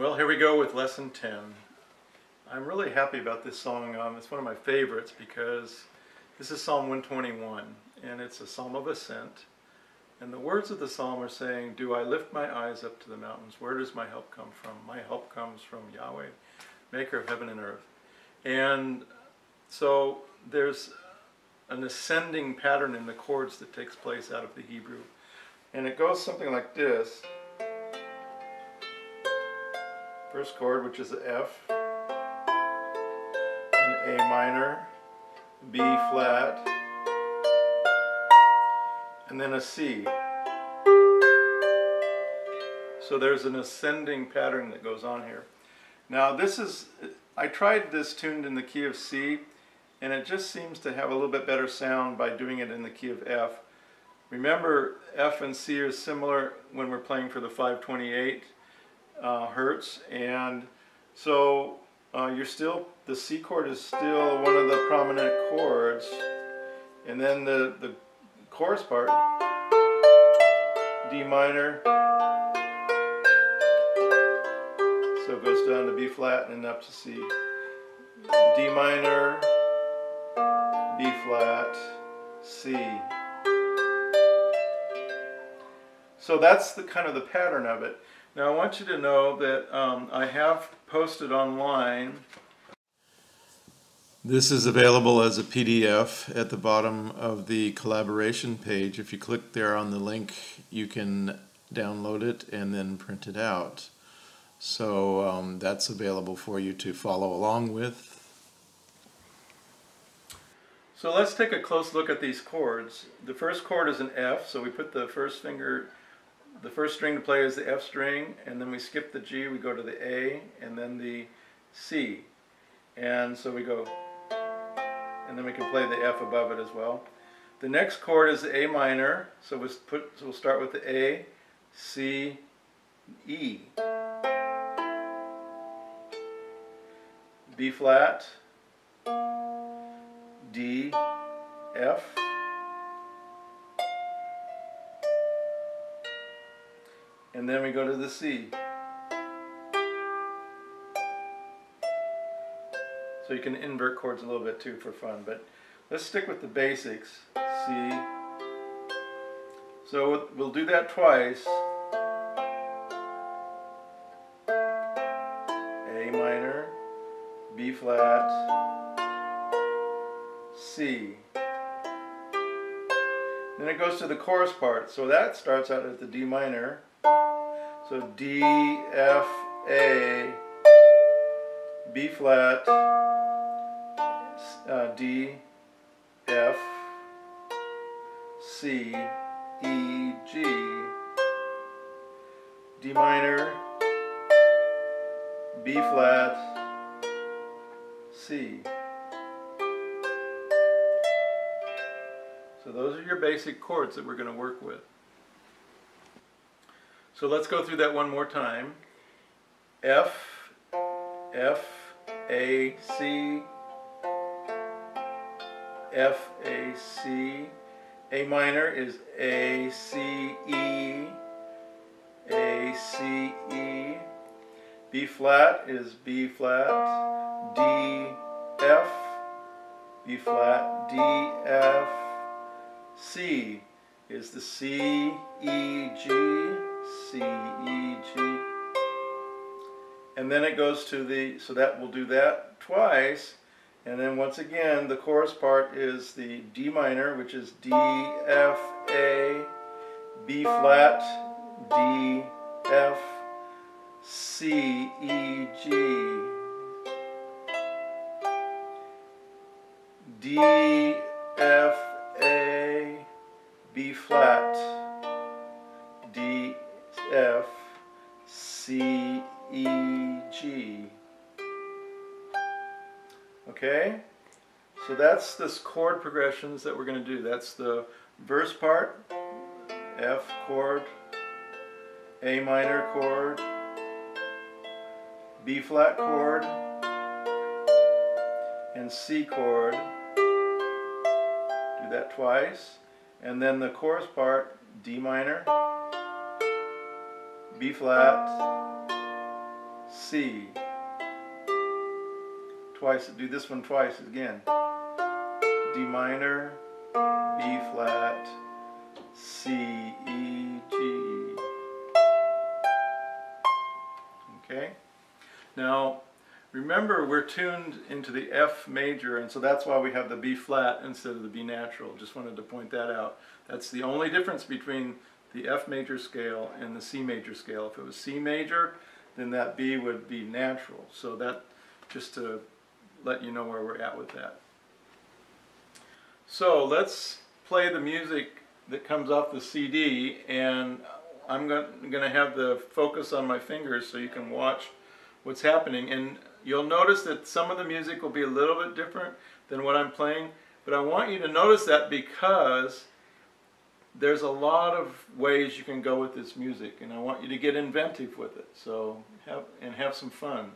Well, here we go with lesson 10. I'm really happy about this song. It's one of my favorites because this is Psalm 121, and it's a psalm of ascent. And the words of the psalm are saying, "Do I lift my eyes up to the mountains? Where does my help come from? My help comes from Yahweh, maker of heaven and earth." And so there's an ascending pattern in the chords that takes place out of the Hebrew. And it goes something like this. First chord, which is an F, an A minor, B flat, and then a C. So there's an ascending pattern that goes on here. Now I tried this tuned in the key of C, and it just seems to have a little bit better sound by doing it in the key of F. Remember, F and C are similar when we're playing for the 528 hertz, and so the C chord is still one of the prominent chords, and then the chorus part, D minor, so it goes down to B flat and up to C. D minor, B flat, C. So that's the kind of the pattern of it. Now I want you to know that I have posted online. This is available as a PDF at the bottom of the collaboration page. If you click there on the link, you can download it and then print it out. So that's available for you to follow along with. So let's take a close look at these chords. The first chord is an F, so we put the first string to play is the F string, and then we skip the G, we go to the A, and then the C. And so we go, and then we can play the F above it as well. The next chord is the A minor, so we'll start with the A, C, E. B flat, D, F, and then we go to the C. So you can invert chords a little bit too for fun, but let's stick with the basics. C. So we'll do that twice. A minor, B flat, C. Then it goes to the chorus part. So that starts out at the D minor. So D, F, A, B flat, D, F, C, E, G, D minor, B flat, C. So those are your basic chords that we're going to work with. So let's go through that one more time. F, F, A, C, F, A, C. A minor is A, C, E, A, C, E. B flat is B flat, D, F, B flat, D, F. C is the C, E, G, C, E, G. And then it goes to the, so that we'll do that twice. And then once again, the chorus part is the D minor, which is D, F, A, B flat, D, F, C, E, G. D, F, A, B flat, D, F, C, E, G. Okay? So that's this chord progressions that we're going to do. That's the verse part, F chord, A minor chord, B flat chord, and C chord. Do that twice. And then the chorus part, D minor, B flat, C. Twice, do this one twice again. D minor, B flat, C, E, G. Okay? Now, remember we're tuned into the F major, and so that's why we have the B flat instead of the B natural. Just wanted to point that out. That's the only difference between the F major scale and the C major scale. If it was C major, then that B would be natural. So that, just to let you know where we're at with that. So let's play the music that comes off the CD, and I'm going to have the focus on my fingers so you can watch what's happening. And you'll notice that some of the music will be a little bit different than what I'm playing, but I want you to notice that because there's a lot of ways you can go with this music, and I want you to get inventive with it. So have some fun.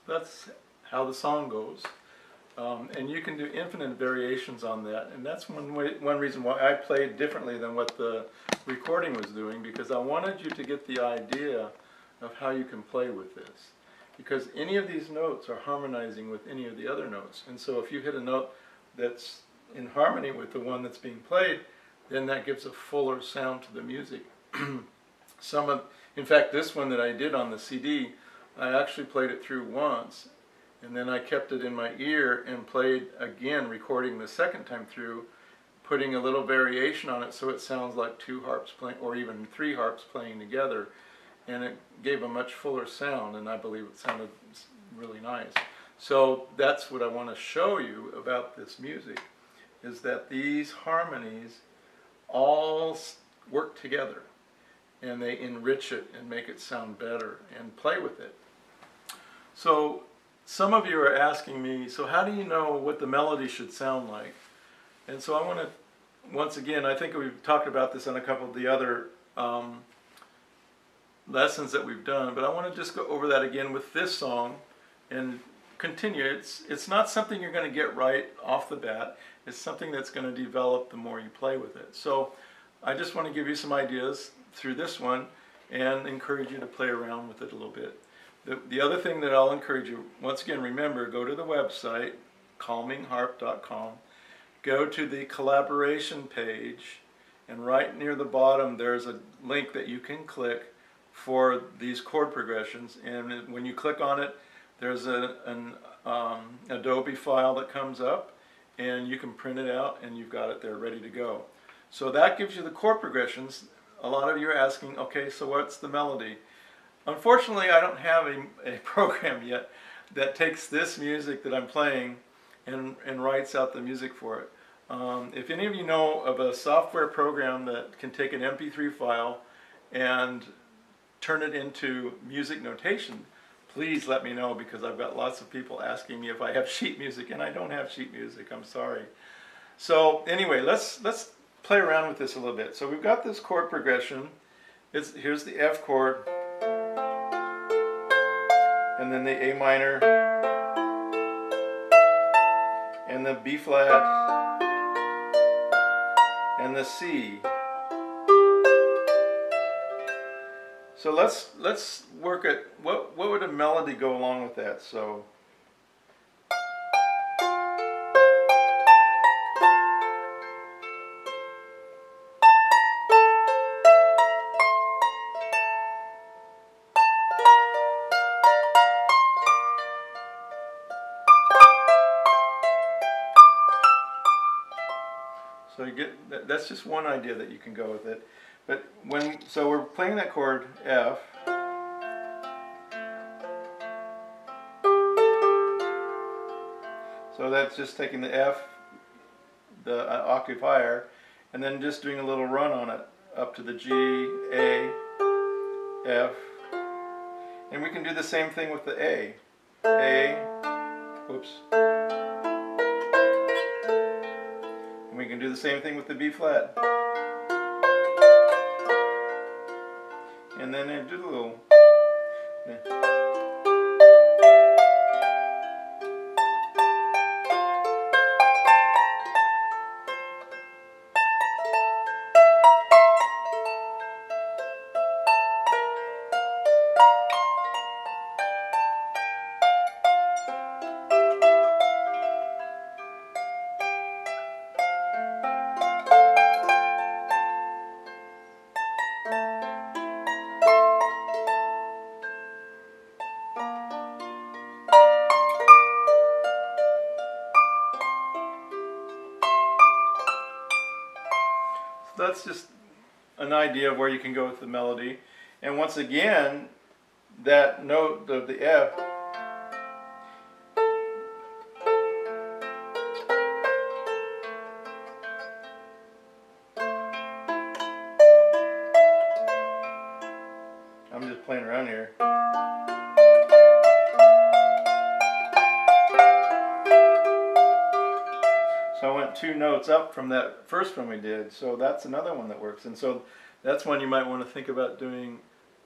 That's how the song goes. And you can do infinite variations on that, and that's one reason why I played differently than what the recording was doing, because I wanted you to get the idea of how you can play with this. Because any of these notes are harmonizing with any of the other notes, and so if you hit a note that's in harmony with the one that's being played, then that gives a fuller sound to the music. In fact, this one that I did on the CD, I actually played it through once, And then I kept it in my ear and played again, recording the second time through, putting a little variation on it so it sounds like two harps playing, or even three harps playing together. And it gave a much fuller sound, and I believe it sounded really nice. So that's what I want to show you about this music, is that these harmonies all work together, and they enrich it and make it sound better and play with it. So some of you are asking me, so how do you know what the melody should sound like? And so I want to, once again, I think we've talked about this on a couple of the other lessons that we've done, but I want to just go over that again with this song and continue. It's not something you're going to get right off the bat. It's something that's going to develop the more you play with it. So I just want to give you some ideas through this one and encourage you to play around with it a little bit. The other thing that I'll encourage you, once again, remember, go to the website, calmingharp.com, go to the collaboration page, and right near the bottom there's a link that you can click for these chord progressions. And when you click on it, there's an Adobe file that comes up, and you can print it out and you've got it there ready to go. So that gives you the chord progressions. A lot of you are asking, okay, so what's the melody? Unfortunately, I don't have a program yet that takes this music that I'm playing and writes out the music for it. If any of you know of a software program that can take an MP3 file and turn it into music notation, please let me know, because I've got lots of people asking me if I have sheet music, and I don't have sheet music. I'm sorry. So anyway, let's play around with this a little bit. So we've got this chord progression. Here's the F chord, and then the A minor, and the B flat, and the C. So let's work at what would a melody go along with that. So you get that's just one idea that you can go with it. But so we're playing that chord F. So that's just taking the F, the octave higher, and then just doing a little run on it up to the G, A, F. And we can do the same thing with the A. Whoops. And we can do the same thing with the B flat. And then I do a little. That's just an idea of where you can go with the melody. And once again, that note of the F, I'm just playing around here. So I went 2 notes up from that first one we did, so that's another one that works. And so that's one you might want to think about doing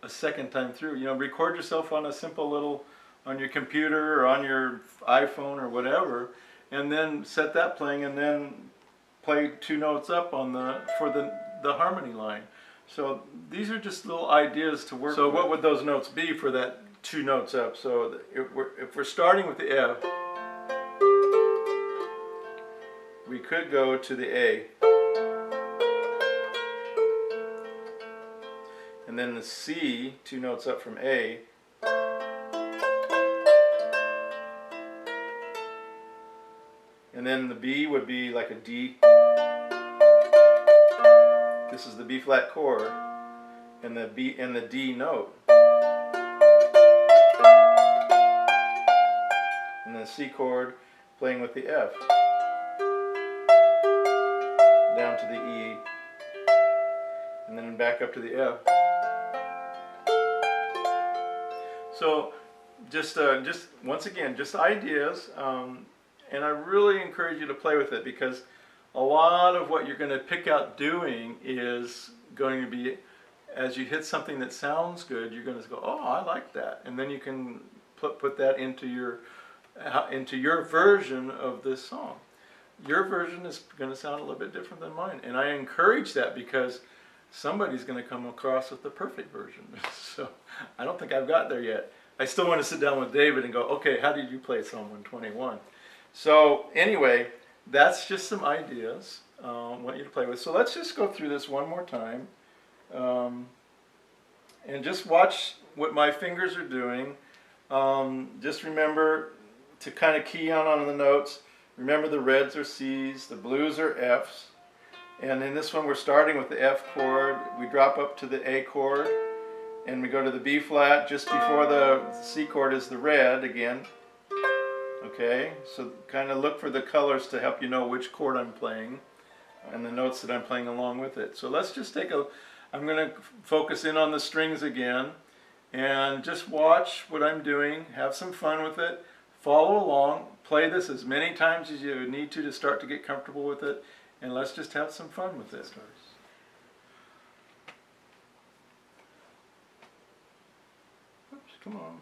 a second time through. You know, record yourself on a simple little, on your computer or on your iPhone or whatever, and then set that playing, and then play 2 notes up on for the harmony line. So these are just little ideas to work with. So what would those notes be for that 2 notes up? So if we're starting with the F, we could go to the A, and then the C, 2 notes up from A, And then the B would be like a D. This is the B flat chord, and the B and the D note. And the C chord playing with the F. Down to the E. And then back up to the F. So just once again, just ideas, and I really encourage you to play with it, because a lot of what you're going to pick out doing is going to be, as you hit something that sounds good, you're going to go, oh, I like that, and then you can put that into your version of this song. Your version is going to sound a little bit different than mine, and I encourage that, because somebody's going to come across with the perfect version. So I don't think I've got there yet. I still want to sit down with David and go, okay, how did you play Psalm 121? So anyway, that's just some ideas I want you to play with. So let's just go through this one more time, and just watch what my fingers are doing. Just remember to kind of key on the notes. Remember, the reds are C's, the blues are F's. And in this one, we're starting with the F chord. We drop up to the A chord, and we go to the B flat. Just before the C chord is the red again. Okay, so kind of look for the colors to help you know which chord I'm playing and the notes that I'm playing along with it. So let's just I'm going to focus in on the strings again, and just watch what I'm doing. Have some fun with it. Follow along. Play this as many times as you need to start to get comfortable with it. And let's just have some fun with this. Oops, come on.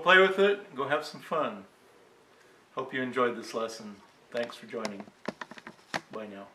play with it, go have some fun. Hope you enjoyed this lesson. Thanks for joining. Bye now.